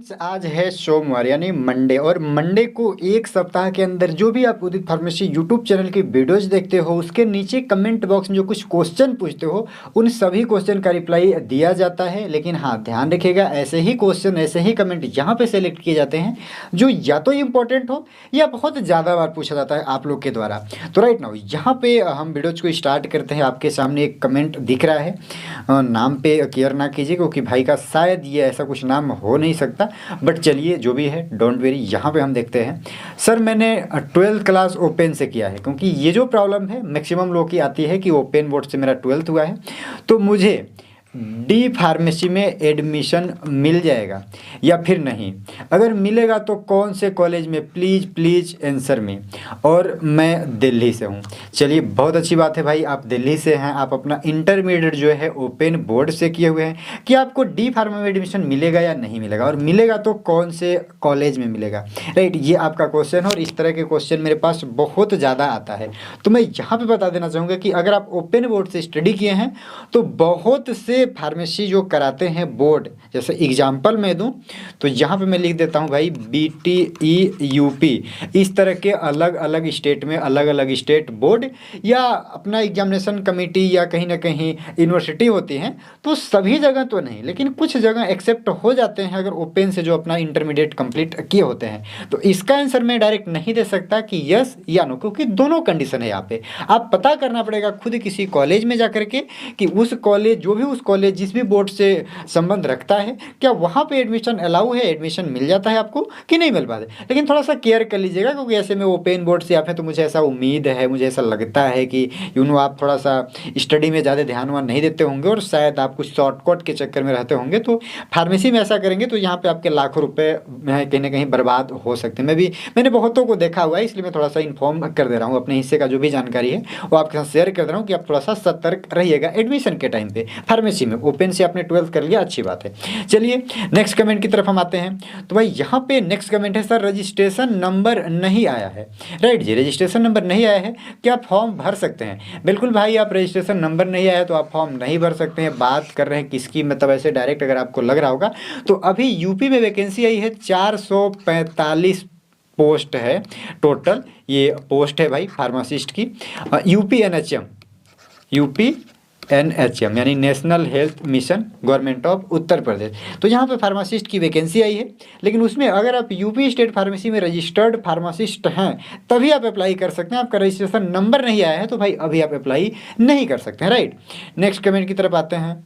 Friends, आज है सोमवार यानी मंडे और मंडे को एक सप्ताह के अंदर जो भी आप उदित फार्मेसी यूट्यूब चैनल की वीडियोज देखते हो उसके नीचे कमेंट बॉक्स में जो कुछ क्वेश्चन पूछते हो उन सभी क्वेश्चन का रिप्लाई दिया जाता है। लेकिन हाँ, ध्यान रखिएगा, ऐसे ही क्वेश्चन ऐसे ही कमेंट यहाँ पे सेलेक्ट किए जाते हैं जो या तो इम्पोर्टेंट हो या बहुत ज़्यादा बार पूछा जाता है आप लोग के द्वारा। तो राइट नाउ यहाँ पे हम वीडियोज को स्टार्ट करते हैं। आपके सामने एक कमेंट दिख रहा है, नाम पे केयर ना कीजिए क्योंकि भाई का शायद ये ऐसा कुछ नाम हो नहीं सकता, बट चलिए जो भी है डोंट वेरी। यहाँ पे हम देखते हैं, सर मैंने 12th क्लास ओपन से किया है, क्योंकि ये जो प्रॉब्लम है मैक्सिमम लोग की आती है कि ओपन बोर्ड से मेरा 12th हुआ है तो मुझे डी फार्मेसी में एडमिशन मिल जाएगा या फिर नहीं, अगर मिलेगा तो कौन से कॉलेज में, प्लीज़ प्लीज़ आंसर में। और मैं दिल्ली से हूँ। चलिए बहुत अच्छी बात है भाई, आप दिल्ली से हैं, आप अपना इंटरमीडिएट जो है ओपन बोर्ड से किए हुए हैं कि आपको डी फार्मा में एडमिशन मिलेगा या नहीं मिलेगा, और मिलेगा तो कौन से कॉलेज में मिलेगा। राइट, ये आपका क्वेश्चन है और इस तरह के क्वेश्चन मेरे पास बहुत ज़्यादा आता है। तो मैं यहाँ पर बता देना चाहूँगा कि अगर आप ओपन बोर्ड से स्टडी किए हैं तो बहुत से फार्मेसी जो कराते हैं बोर्ड, जैसे एग्जाम्पल मैं दूं तो यहाँ पे मैं लिख देता हूँ भाई BTE-UP, इस तरह के अलग अलग स्टेट में अलग अलग स्टेट बोर्ड या अपना एग्जामिनेशन कमेटी या कहीं ना कहीं यूनिवर्सिटी होती हैं, तो सभी जगह तो नहीं लेकिन कुछ जगह एक्सेप्ट हो जाते हैं अगर ओपन से जो अपना इंटरमीडिएट कंप्लीट किए होते हैं। तो इसका आंसर मैं डायरेक्ट नहीं दे सकता कि यस या नो, क्योंकि दोनों कंडीशन है। यहाँ पे आप पता करना पड़ेगा खुद किसी कॉलेज में जा करके कि उस कॉलेज जो भी उस कॉलेज जिस भी बोर्ड से संबंध रखता है क्या वहाँ पे एडमिशन अलाउ है, एडमिशन मिल जाता है आपको कि नहीं मिल पाता। लेकिन थोड़ा सा केयर कर लीजिएगा, क्योंकि ऐसे में ओपन बोर्ड से आप हैं तो मुझे ऐसा उम्मीद है, मुझे ऐसा लगता है कि आप थोड़ा सा स्टडी में ज़्यादा ध्यान वान नहीं देते होंगे और शायद आप कुछ शॉर्टकट के चक्कर में रहते होंगे। तो फार्मेसी में ऐसा करेंगे तो यहाँ पर आपके लाखों रुपये कहीं ना कहीं बर्बाद हो सकते हैं। मैंने बहुतों को देखा हुआ है, इसलिए मैं थोड़ा सा इन्फॉर्म कर दे रहा हूँ, अपने हिस्से का जो भी जानकारी है वो आपके साथ शेयर कर दे रहा हूँ कि आप थोड़ा सा सतर्क रहिएगा एडमिशन के टाइम पे फार्मेसी में। ओपन से आपने 12th कर लिया, अच्छी बात है। चलिए नेक्स्ट कमेंट की तरफ हम आते हैं। तो भाई यहाँ पे नेक्स्ट कमेंट है, सर रजिस्ट्रेशन नंबर नहीं आया है। राइट जी, रजिस्ट्रेशन नंबर नहीं आया है, क्या फॉर्म भर सकते हैं? बिल्कुल भाई, आप रजिस्ट्रेशन नंबर नहीं आया तो आप फॉर्म नहीं भर सकते हैं। बात कर रहे हैं किसकी, मतलब ऐसे डायरेक्ट अगर आपको लग रहा होगा तो अभी यूपी में वैकेंसी आई है 445 पोस्ट है टोटल, ये पोस्ट है भाई फार्मासिस्ट की। UPNHM यानी national health mission, government of Uttar Pradesh. तो यहाँ पे फार्मासिस्ट की वैकेंसी आई है, लेकिन उसमें अगर आप यूपी स्टेट फार्मेसी में रजिस्टर्ड फार्मासिस्ट हैं तभी आप अप्लाई कर सकते हैं। आपका रजिस्ट्रेशन नंबर नहीं आया है तो भाई अभी आप अप्लाई नहीं कर सकते हैं। राइट, नेक्स्ट कमेंट की तरफ आते हैं।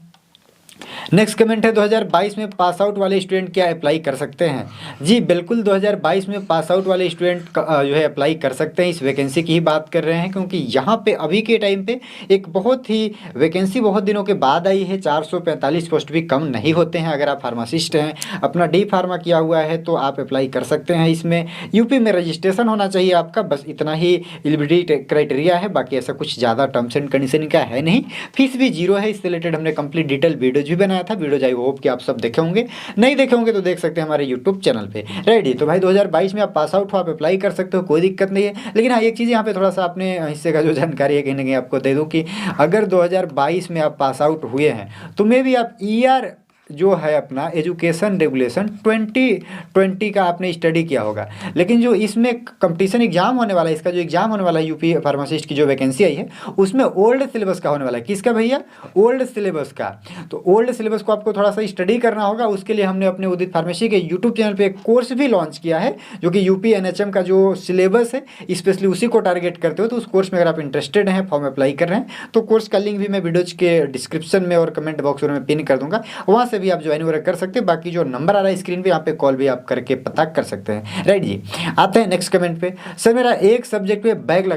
नेक्स्ट कमेंट है, 2022 में पास आउट वाले स्टूडेंट क्या अप्लाई कर सकते हैं? जी बिल्कुल, 2022 में पास आउट वाले स्टूडेंट जो है अप्लाई कर सकते हैं। इस वैकेंसी की ही बात कर रहे हैं, क्योंकि यहाँ पे अभी के टाइम पे एक बहुत ही वैकेंसी बहुत दिनों के बाद आई है। 445 पोस्ट भी कम नहीं होते हैं। अगर आप फार्मासिस्ट हैं, अपना डी फार्मा किया हुआ है तो आप अप्लाई कर सकते हैं। इसमें यूपी में रजिस्ट्रेशन होना चाहिए आपका, बस इतना ही एलिजिबिलिटी क्राइटेरिया है, बाकी ऐसा कुछ ज़्यादा टर्म्स एंड कंडीशन का है नहीं। फीस भी जीरो है। इससे रिलेटेड हमने कंप्लीट डिटेल वीडियोज भी बनाया था, वीडियो आई होप कि आप सब देखे होंगे, नहीं देखे होंगे तो देख सकते हैं हमारे यूट्यूब चैनल पे। रेडी, तो भाई 2022 में आप पास आउट हो, आप अप्लाई कर सकते हो, कोई दिक्कत नहीं है। लेकिन हाँ, एक चीज़ यहाँ पे थोड़ा सा अपने हिस्से का जो जानकारी है कहीं ना कहीं आपको दे दूँ कि अगर 2022 में आप पास आउट हुए हैं तो मे भी आप ईयर जो है अपना एजुकेशन रेगुलेशन 2020 का आपने स्टडी किया होगा, लेकिन जो इसमें कंपटीशन एग्जाम होने वाला है, इसका जो एग्जाम होने वाला है यूपी फार्मासिस्ट की जो वैकेंसी आई है उसमें ओल्ड सिलेबस का होने वाला है। किसका भैया? ओल्ड सिलेबस का। तो ओल्ड सिलेबस को आपको थोड़ा सा स्टडी करना होगा। उसके लिए हमने अपने उदित फार्मेसी के यूट्यूब चैनल पर एक कोर्स भी लॉन्च किया है जो कि UPNHM का जो सिलेबस है स्पेशली उसी को टारगेट करते हो। तो उस कोर्स में अगर आप इंटरेस्टेड हैं, फॉर्म अप्लाई कर रहे हैं तो कोर्स का लिंक भी मैं वीडियोज के डिस्क्रिप्शन में और कमेंट बॉक्स में पिन कर दूंगा, वहाँ से भी आप ज्वाइन वगैरह कर सकते हैं। बाकी जो नंबर आ रहा है स्क्रीन पे, यहाँ पे कॉल भी आप करके पता कर सकते हैं। राइट जी, आते हैं नेक्स्ट कमेंट पे। सर मेरा एक सब्जेक्ट पे बैक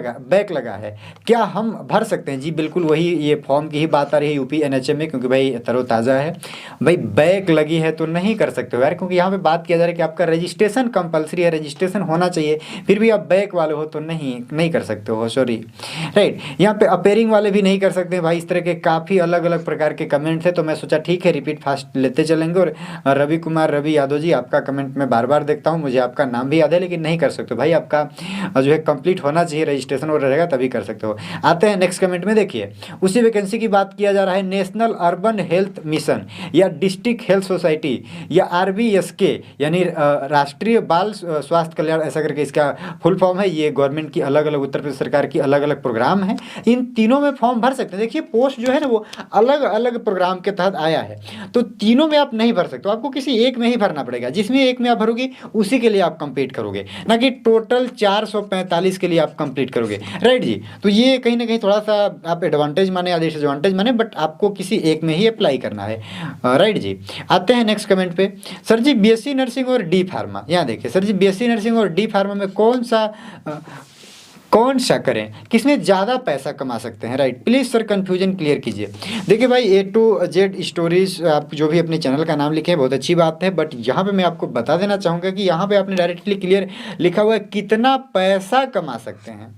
लगा है, क्या हम भर सकते हैं? जी बिल्कुल, वही ये फॉर्म की ही बात आ रही है UPNHM में, क्योंकि भाई तरोताज़ा है। भाई बैक लगी है तो नहीं कर सकते हो यार, क्योंकि यहाँ पे बात किया जा रहा है कि आपका रजिस्ट्रेशन कंपलसरी है, रजिस्ट्रेशन होना चाहिए, फिर भी आप बैक वाले हो तो नहीं कर सकते हो, सॉरी। राइट, यहाँ पे अपेयरिंग वाले भी नहीं कर सकते भाई। इस तरह के काफ़ी अलग अलग प्रकार के कमेंट्स है, तो मैं सोचा ठीक है रिपीट फास्ट लेते चलेंगे। और रवि कुमार रवि यादव जी, आपका कमेंट मैं बार बार देखता हूँ, मुझे आपका नाम भी याद है लेकिन नहीं कर सकते भाई, आपका जो है कंप्लीट होना चाहिए रजिस्ट्रेशन और रहेगा तभी कर सकते हो। आते हैं नेक्स्ट कमेंट में, देखिए उसी वैकेंसी की बात किया जा रहा है, नेशनल अर्बन हेल्थ मिशन या डिस्ट्रिक्ट हेल्थ सोसाइटी या RBSK यानी राष्ट्रीय बाल स्वास्थ्य कल्याण ऐसा करके इसका फुल फॉर्म है। ये गवर्नमेंट की अलग अलग, उत्तर प्रदेश सरकार की अलग अलग प्रोग्राम है, इन तीनों में फॉर्म भर सकते हैं। देखिए पोस्ट जो है ना वो अलग अलग प्रोग्राम के तहत आया है, तो तीनों में आप नहीं भर सकते, आपको किसी एक में ही भरना पड़ेगा, जिसमें एक में आप भरोगे उसी के लिए आप कंप्लीट करोगे, ना कि टोटल 445 के लिए आप कंप्लीट करोगे, राइट जी। तो ये कहीं ना कहीं थोड़ा सा आप एडवांटेज माने या डिसएडवांटेज माने, बट आपको किसी एक में ही अप्लाई करना है, राइट जी। आते हैं नेक्स्ट कमेंट पे, सर जी BSc नर्सिंग और D फार्मा, यहाँ देखिए सर जी BSc नर्सिंग और D फार्मा में कौन सा करें, किसमें ज़्यादा पैसा कमा सकते हैं, right. Please sir confusion clear कीजिए। देखिए भाई A to Z स्टोरीज आप जो भी अपने चैनल का नाम लिखे हैं बहुत अच्छी बात है, बट यहाँ पे मैं आपको बता देना चाहूँगा कि यहाँ पे आपने डायरेक्टली क्लियर लिखा हुआ है कितना पैसा कमा सकते हैं।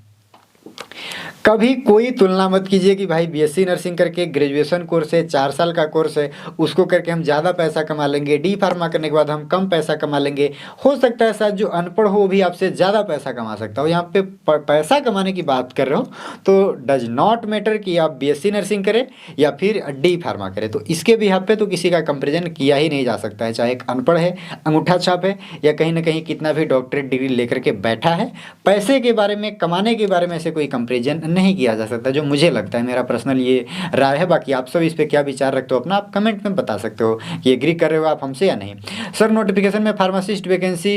कभी कोई तुलना मत कीजिए कि भाई BSc नर्सिंग करके ग्रेजुएशन कोर्स है, 4 साल का कोर्स है, उसको करके हम ज़्यादा पैसा कमा लेंगे, D फार्मा करने के बाद हम कम पैसा कमा लेंगे। हो सकता है शायद जो अनपढ़ हो वो भी आपसे ज़्यादा पैसा कमा सकता हो। यहाँ पे पैसा कमाने की बात कर रहे हो तो डज नॉट मैटर कि आप BSc नर्सिंग करें या फिर D फार्मा करें, तो इसके भी यहाँ पे तो किसी का कंपेरिजन किया ही नहीं जा सकता है, चाहे एक अनपढ़ है, अंगूठा छाप है, या कहीं ना कहीं कितना भी डॉक्टरेट डिग्री लेकर के बैठा है, पैसे के बारे में, कमाने के बारे में ऐसे कोई कंपेरिजन नहीं किया जा सकता, जो मुझे लगता है, मेरा पर्सनल ये राय है। बाकी आप सब इस पे क्या विचार रखते हो अपना आप कमेंट में बता सकते हो कि एग्री कर रहे हो आप हमसे या नहीं। सर नोटिफिकेशन में pharmacist vacancy,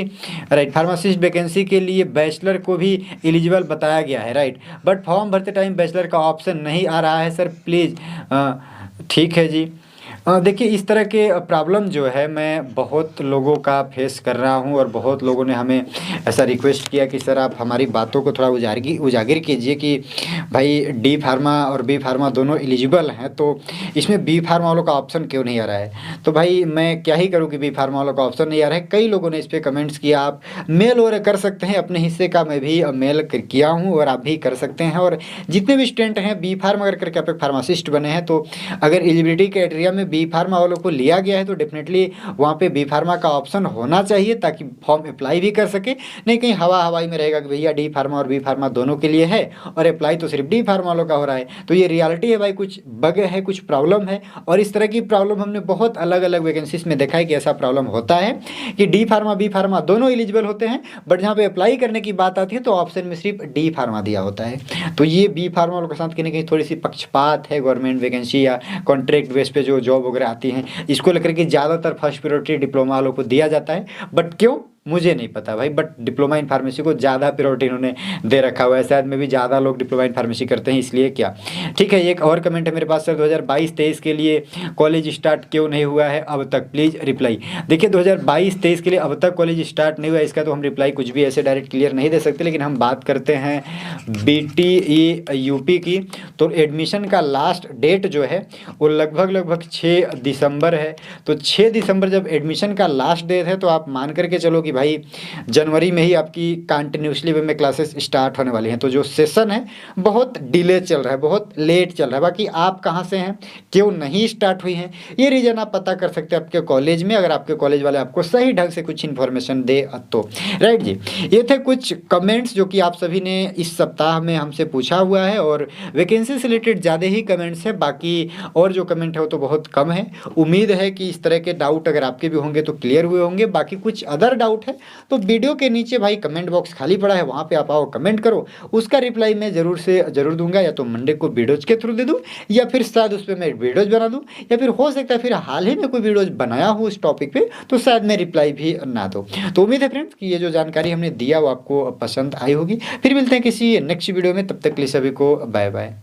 right, pharmacist vacancy के लिए बैचलर को भी एलिजिबल बताया गया है, राइट, बट फॉर्म भरते टाइम बैचलर का ऑप्शन नहीं आ रहा है सर, प्लीज़। ठीक है जी। देखिए इस तरह के प्रॉब्लम जो है मैं बहुत लोगों का फेस कर रहा हूँ, और बहुत लोगों ने हमें ऐसा रिक्वेस्ट किया कि सर आप हमारी बातों को थोड़ा उजागर कीजिए कि भाई D फार्मा और B फार्मा दोनों एलिजिबल हैं, तो इसमें B फार्मा वालों का ऑप्शन क्यों नहीं आ रहा है। तो भाई मैं क्या ही करूँ कि B फार्मा वालों का ऑप्शन नहीं आ रहा है। कई लोगों ने इस पर कमेंट्स किया, आप मेल और कर सकते हैं, अपने हिस्से का मैं भी मेल किया हूँ और आप भी कर सकते हैं। और जितने भी स्टूडेंट हैं B फार्मा अगर करके आप एक फार्मासिस्ट बने हैं, तो अगर एलिजिबिलिटी क्राइटेरिया में B फार्मा वालों को लिया गया है तो डेफिनेटली वहाँ पे B फार्मा का ऑप्शन होना चाहिए, ताकि फॉर्म अप्लाई भी कर सके। नहीं कहीं हवा हवाई में रहेगा कि भैया D फार्मा और B फार्मा दोनों के लिए है और अप्लाई तो सिर्फ D फार्मा वालों का हो रहा है, तो ये रियलिटी है भाई, कुछ बग है, कुछ प्रॉब्लम है। और इस तरह की प्रॉब्लम हमने बहुत अलग अलग वैकेंसीज में देखा है कि ऐसा प्रॉब्लम होता है कि D फार्मा B फार्मा दोनों एलिजिबल होते हैं, बट जहाँ पे अप्लाई करने की बात आती है तो ऑप्शन में सिर्फ D फार्मा दिया होता है। तो ये B फार्मा वालों के साथ कहीं ना कहीं थोड़ी सी पक्षपात है। गवर्नमेंट वैकेंसी या कॉन्ट्रैक्ट बेस पे जो जॉब वगैरह आती हैं, इसको लेकर के ज़्यादातर फर्स्ट प्रायोरिटी डिप्लोमा वालों को दिया जाता है, बट क्यों मुझे नहीं पता भाई, बट डिप्लोमा इन फार्मेसी को ज़्यादा प्रायोरिटी इन्होंने दे रखा हुआ है। शायद में भी ज़्यादा लोग डिप्लोमा इन फार्मेसी करते हैं इसलिए क्या। ठीक है, एक और कमेंट है मेरे पास, सर 2022-23 के लिए कॉलेज स्टार्ट क्यों नहीं हुआ है अब तक, प्लीज़ रिप्लाई। देखिए 2022-23 के लिए अब तक कॉलेज स्टार्ट नहीं हुआ, इसका तो हम रिप्लाई कुछ भी ऐसे डायरेक्ट क्लियर नहीं दे सकते। लेकिन हम बात करते हैं BTE UP की, तो एडमिशन का लास्ट डेट जो है वो लगभग 6 दिसंबर है। तो 6 दिसंबर जब एडमिशन का लास्ट डेट है, तो आप मान करके चलो कि भाई जनवरी में ही आपकी कंटिन्यूसली वे में क्लासेस स्टार्ट होने वाली हैं। तो जो सेशन है बहुत डिले चल रहा है, बहुत लेट चल रहा है। बाकी आप कहाँ से हैं, क्यों नहीं स्टार्ट हुई हैं, ये रीज़न आप पता कर सकते हैं आपके कॉलेज में, अगर आपके कॉलेज वाले आपको सही ढंग से कुछ इन्फॉर्मेशन दे तो, राइट जी। ये थे कुछ कमेंट्स जो कि आप सभी ने इस सप्ताह में हमसे पूछा हुआ है, और वैकेंसी से रिलेटेड ज़्यादा ही कमेंट्स है, बाकी और जो कमेंट है वो तो बहुत कम है। उम्मीद है कि इस तरह के डाउट अगर आपके भी होंगे तो क्लियर हुए होंगे। बाकी कुछ अदर डाउट है तो वीडियो के नीचे भाई कमेंट बॉक्स खाली पड़ा है, वहाँ पे आप आओ कमेंट करो, उसका रिप्लाई मैं ज़रूर से ज़रूर दूंगा। या तो मंडे को वीडियोज़ के थ्रू दे दूँ, या फिर शायद उस पर मैं वीडियोज़ बना दूँ, या फिर हो सकता है फिर हाल ही में कोई वीडियोज़ बनाया हो उस टॉपिक पे, तो शायद मैं रिप्लाई भी ना दूँ। तो उम्मीद है फ्रेंड्स कि ये जो जानकारी हमने दिया वो आपको पसंद आई होगी। फिर मिलते हैं किसी नेक्स्ट वीडियो में, तब तक के लिए सभी को बाय बाय।